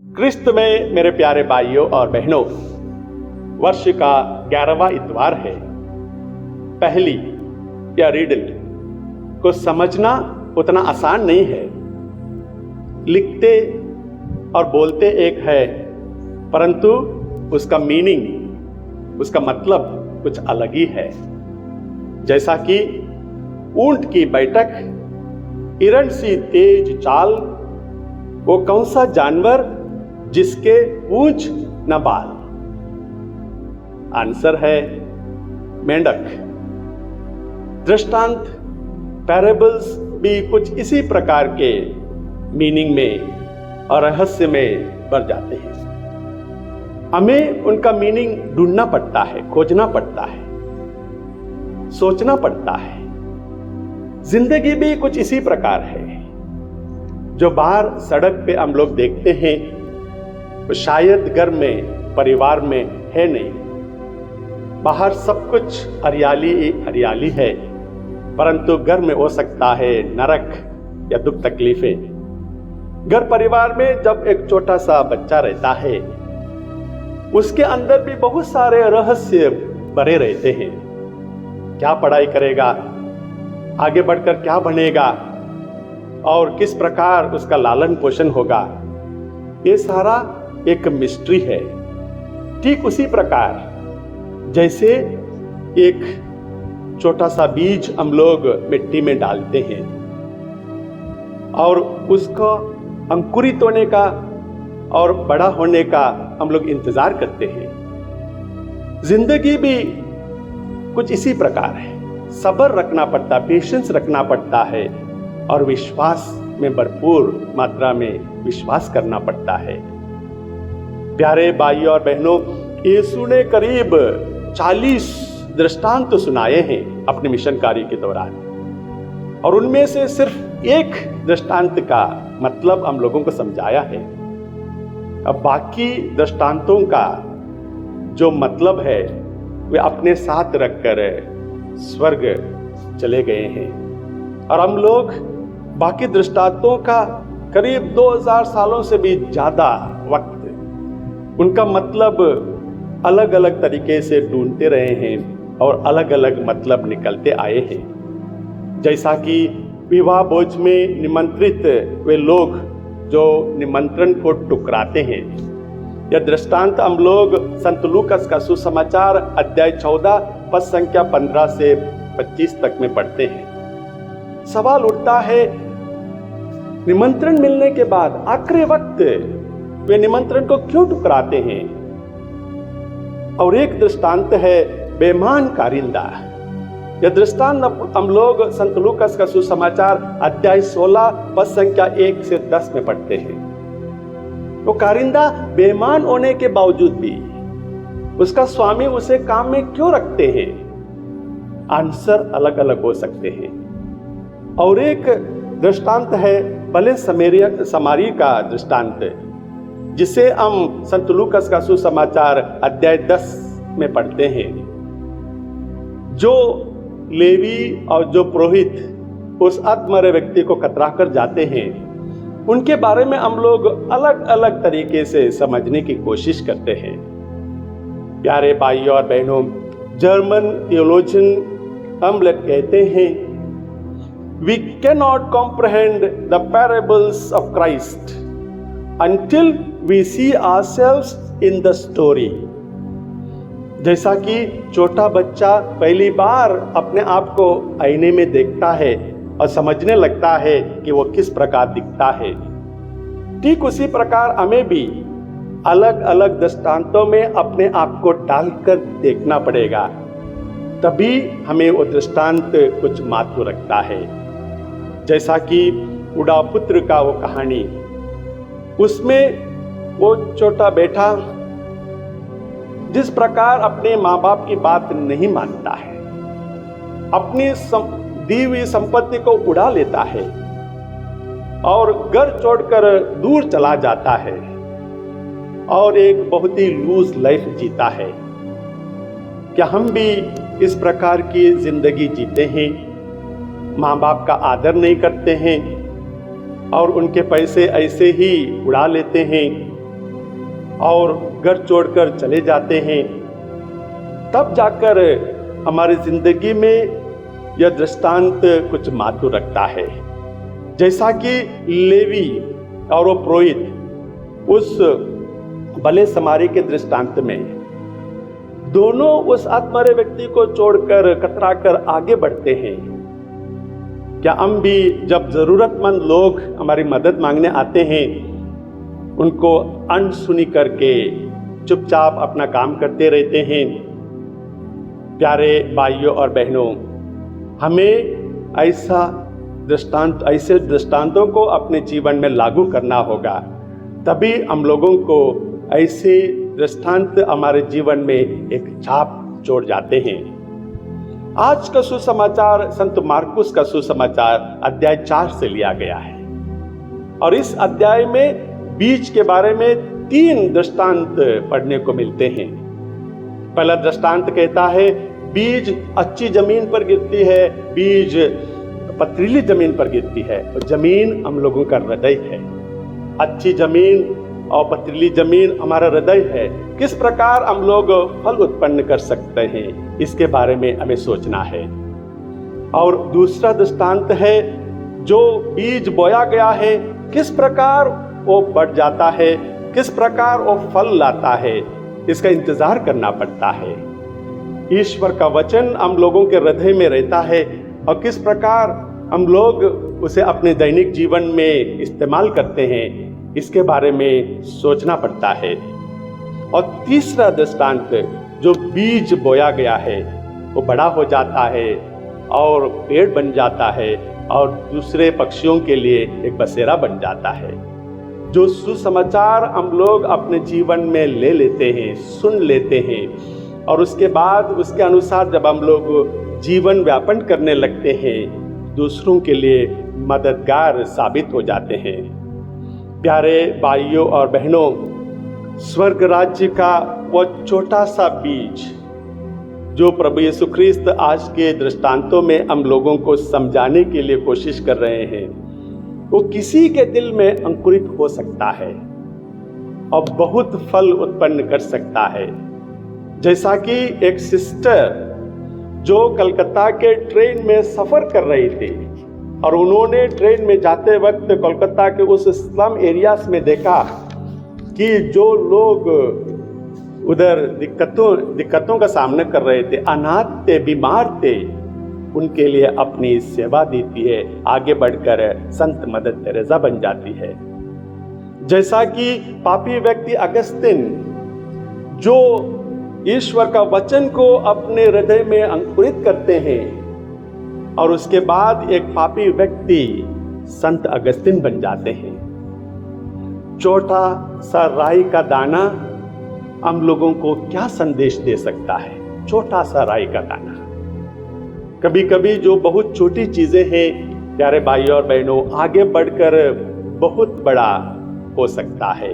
क्रिस्त में मेरे प्यारे भाइयों और बहनों, वर्ष का 11वां इतवार है। पहली या रीडल को समझना उतना आसान नहीं है। लिखते और बोलते एक है, परंतु उसका मीनिंग, उसका मतलब कुछ अलग ही है। जैसा कि ऊंट की बैठक, हिरण सी तेज चाल, वो कौन सा जानवर जिसके पूंछ न बाल? आंसर है मेंढक। दृष्टांत, पैराबल्स भी कुछ इसी प्रकार के मीनिंग में और रहस्य में भर जाते हैं। हमें उनका मीनिंग ढूंढना पड़ता है, खोजना पड़ता है, सोचना पड़ता है। जिंदगी भी कुछ इसी प्रकार है। जो बाहर सड़क पे हम लोग देखते हैं, तो शायद घर में, परिवार में है नहीं। बाहर सब कुछ हरियाली हरियाली है, परंतु घर में हो सकता है नरक या दुख तकलीफें। घर परिवार में जब एक छोटा सा बच्चा रहता है, उसके अंदर भी बहुत सारे रहस्य भरे रहते हैं। क्या पढ़ाई करेगा, आगे बढ़कर क्या बनेगा और किस प्रकार उसका लालन पोषण होगा, ये सारा एक मिस्ट्री है। ठीक उसी प्रकार जैसे एक छोटा सा बीज हम लोग मिट्टी में डालते हैं और उसको अंकुरित होने का और बड़ा होने का हम लोग इंतजार करते हैं। जिंदगी भी कुछ इसी प्रकार है। सब्र रखना पड़ता, पेशेंस रखना पड़ता है और विश्वास में भरपूर मात्रा में विश्वास करना पड़ता है। प्यारे भाइयों और बहनों, यीशु ने करीब 40 दृष्टांत सुनाए हैं अपने मिशन कार्य के दौरान, और उनमें से सिर्फ एक दृष्टांत का मतलब हम लोगों को समझाया है। अब बाकी दृष्टांतों का जो मतलब है वे अपने साथ रखकर स्वर्ग चले गए हैं, और हम लोग बाकी दृष्टांतों का करीब 2000 सालों से भी ज्यादा वक्त उनका मतलब अलग अलग तरीके से ढूंढते रहे हैं और अलग अलग मतलब निकलते आए हैं। जैसा कि विवाह भोज में निमंत्रित वे लोग जो निमंत्रण को ठुकराते हैं। यह दृष्टांत हम लोग संत लूकास का सुसमाचार अध्याय 14 पद संख्या 15 से 25 तक में पढ़ते हैं। सवाल उठता है, निमंत्रण मिलने के बाद आखिरी वक्त वे निमंत्रण को क्यों ठुकराते हैं? और एक दृष्टांत है बेईमान कारिंदा। यह दृष्टांत हम लोग संत लूकास का सुसमाचार अध्याय 16 पद संख्या 1 से 10 में पढ़ते हैं। वो कारिंदा बेईमान होने के बावजूद भी उसका स्वामी उसे काम में क्यों रखते हैं? आंसर अलग अलग हो सकते हैं। और एक दृष्टांत है भले समारी का दृष्टांत, जिसे हम संत लूकास का सुसमाचार अध्याय 10 में पढ़ते हैं। जो लेवी और जो पुरोहित उस आत्महरे व्यक्ति को कतरा कर जाते हैं, उनके बारे में हम लोग अलग अलग तरीके से समझने की कोशिश करते हैं। प्यारे भाइयों और बहनों, जर्मन थियोलॉजियन हमलेट कहते हैं, We cannot comprehend the parables of Christ until we see ourselves in the story। जैसा कि छोटा बच्चा पहली बार अपने आप को आईने में देखता है और समझने लगता है कि वो किस प्रकार दिखता है, ठीक उसी प्रकार हमें भी अलग अलग दृष्टांतों में अपने आप को डालकर देखना पड़ेगा, तभी हमें वो दृष्टांत कुछ महत्व रखता है। जैसा कि उड़ा पुत्र का वो कहानी, उसमें वो छोटा बेटा जिस प्रकार अपने माँ बाप की बात नहीं मानता है, अपनी दी हुई संपत्ति को उड़ा लेता है और घर छोड़कर दूर चला जाता है और एक बहुत ही लूज लाइफ जीता है। क्या हम भी इस प्रकार की जिंदगी जीते हैं? माँ बाप का आदर नहीं करते हैं और उनके पैसे ऐसे ही उड़ा लेते हैं और घर छोड़कर चले जाते हैं, तब जाकर हमारी जिंदगी में यह दृष्टांत कुछ महत्व रखता है। जैसा कि लेवी और वो पुरोहित उस भले समारी के दृष्टांत में दोनों उस आत्महरे व्यक्ति को छोड़कर कतराकर आगे बढ़ते हैं, क्या हम भी जब जरूरतमंद लोग हमारी मदद मांगने आते हैं उनको अनसुनी करके चुपचाप अपना काम करते रहते हैं? प्यारे भाइयों और बहनों, हमें ऐसे दृष्टांतों को अपने जीवन में लागू करना होगा, तभी हम लोगों को ऐसे दृष्टांत हमारे जीवन में एक छाप छोड़ जाते हैं। आज का सुसमाचार संत मार्कुस का सुसमाचार अध्याय 4 से लिया गया है और इस अध्याय में बीज के बारे में 3 दृष्टांत पढ़ने को मिलते हैं। पहला दृष्टांत कहता है बीज अच्छी जमीन पर गिरती है, बीज पथरीली जमीन पर गिरती है। और जमीन हम लोगों का हृदय है। अच्छी जमीन और पथरीली जमीन हमारा हृदय है। किस प्रकार हम लोग फल उत्पन्न कर सकते हैं, इसके बारे में हमें सोचना है। और दूसरा दृष्टांत है जो बीज बोया गया है, किस प्रकार वो बढ़ जाता है, किस प्रकार वो फल लाता है, इसका इंतजार करना पड़ता है। ईश्वर का वचन हम लोगों के हृदय में रहता है और किस प्रकार हम लोग उसे अपने दैनिक जीवन में इस्तेमाल करते हैं, इसके बारे में सोचना पड़ता है। और तीसरा दृष्टांत जो बीज बोया गया है वो बड़ा हो जाता है और पेड़ बन जाता है और दूसरे पक्षियों के लिए एक बसेरा बन जाता है। जो सुसमाचार हम लोग अपने जीवन में ले लेते हैं, सुन लेते हैं और उसके बाद उसके अनुसार जब हम लोग जीवन व्यापन करने लगते हैं, दूसरों के लिए मददगार साबित हो जाते हैं। प्यारे भाइयों और बहनों, स्वर्ग राज्य का वो छोटा सा बीज जो प्रभु यीशु ख्रिस्त आज के दृष्टांतों में हम लोगों को समझाने के लिए कोशिश कर रहे हैं, वो किसी के दिल में अंकुरित हो सकता है और बहुत फल उत्पन्न कर सकता है। जैसा कि एक सिस्टर जो कलकत्ता के ट्रेन में सफर कर रही थी और उन्होंने ट्रेन में जाते वक्त कोलकाता के उस स्लम एरियाज में देखा कि जो लोग उधर दिक्कतों का सामना कर रहे थे, अनाथ थे, बीमार थे, उनके लिए अपनी सेवा देती है, आगे बढ़कर संत मदर तेरेसा बन जाती है। जैसा कि पापी व्यक्ति अगस्तिन जो ईश्वर का वचन को अपने हृदय में अंकुरित करते हैं और उसके बाद एक पापी व्यक्ति संत अगस्तिन बन जाते हैं। छोटा सा राई का दाना हम लोगों को क्या संदेश दे सकता है? छोटा सा राई का दाना। कभी कभी जो बहुत छोटी चीजें हैं प्यारे भाइयों और बहनों, आगे बढ़कर बहुत बड़ा हो सकता है।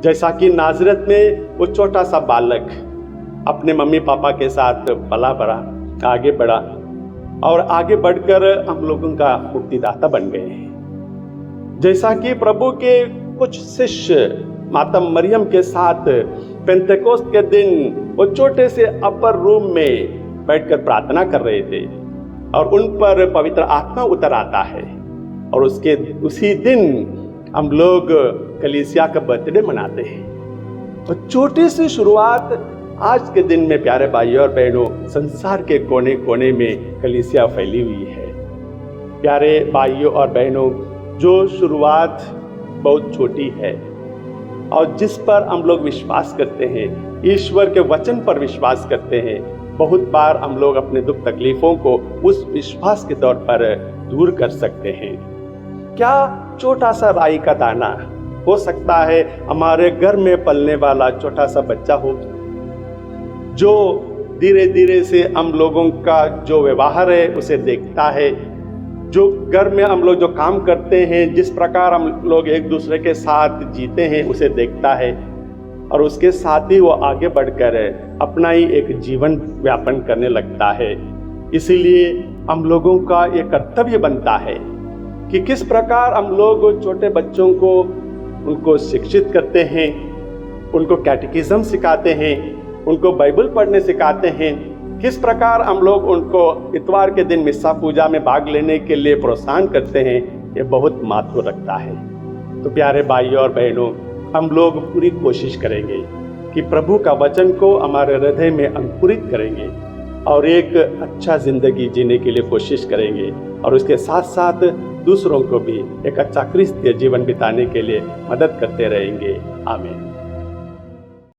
जैसा कि नाजरत में वो छोटा सा बालक अपने मम्मी पापा के साथ पला बढ़ा, आगे बढ़ा और आगे बढ़कर हम लोगों का मुक्तिदाता बन गए हैं। जैसा कि प्रभु के कुछ शिष्य माता मरियम के साथ पेंतेकोस्त के दिन वो छोटे से अपर रूम में बैठकर प्रार्थना कर रहे थे और उन पर पवित्र आत्मा उतर आता है और उसी दिन हम लोग कलीसिया का बर्थडे मनाते हैं। और छोटी सी शुरुआत आज के दिन में प्यारे भाइयों और बहनों, संसार के कोने कोने में कलीसिया फैली हुई है। प्यारे भाइयों और बहनों, जो शुरुआत बहुत छोटी है और जिस पर हम लोग विश्वास करते हैं, ईश्वर के वचन पर विश्वास करते हैं, बहुत बार हम लोग अपने दुख तकलीफों को उस विश्वास के तौर पर दूर कर सकते हैं। क्या छोटा सा राई का दाना हो सकता है हमारे घर में पलने वाला छोटा सा बच्चा हो, जो धीरे धीरे से हम लोगों का जो व्यवहार है उसे देखता है, जो घर में हम लोग जो काम करते हैं, जिस प्रकार हम लोग एक दूसरे के साथ जीते हैं उसे देखता है और उसके साथ ही वो आगे बढ़कर अपना ही एक जीवन व्यापन करने लगता है। इसीलिए हम लोगों का ये कर्तव्य बनता है कि किस प्रकार हम लोग छोटे बच्चों को उनको शिक्षित करते हैं, उनको कैटेकिज्म सिखाते हैं, उनको बाइबल पढ़ने सिखाते हैं, किस प्रकार हम लोग उनको इतवार के दिन मिस्सा पूजा में भाग लेने के लिए प्रोत्साहन करते हैं, ये बहुत महत्व रखता है। तो प्यारे भाइयों और बहनों, हम लोग पूरी कोशिश करेंगे कि प्रभु का वचन को हमारे हृदय में अंकुरित करेंगे और एक अच्छा जिंदगी जीने के लिए कोशिश करेंगे, और उसके साथ साथ दूसरों को भी एक अच्छा क्रिस्तीय जीवन बिताने के लिए मदद करते रहेंगे। आमीन।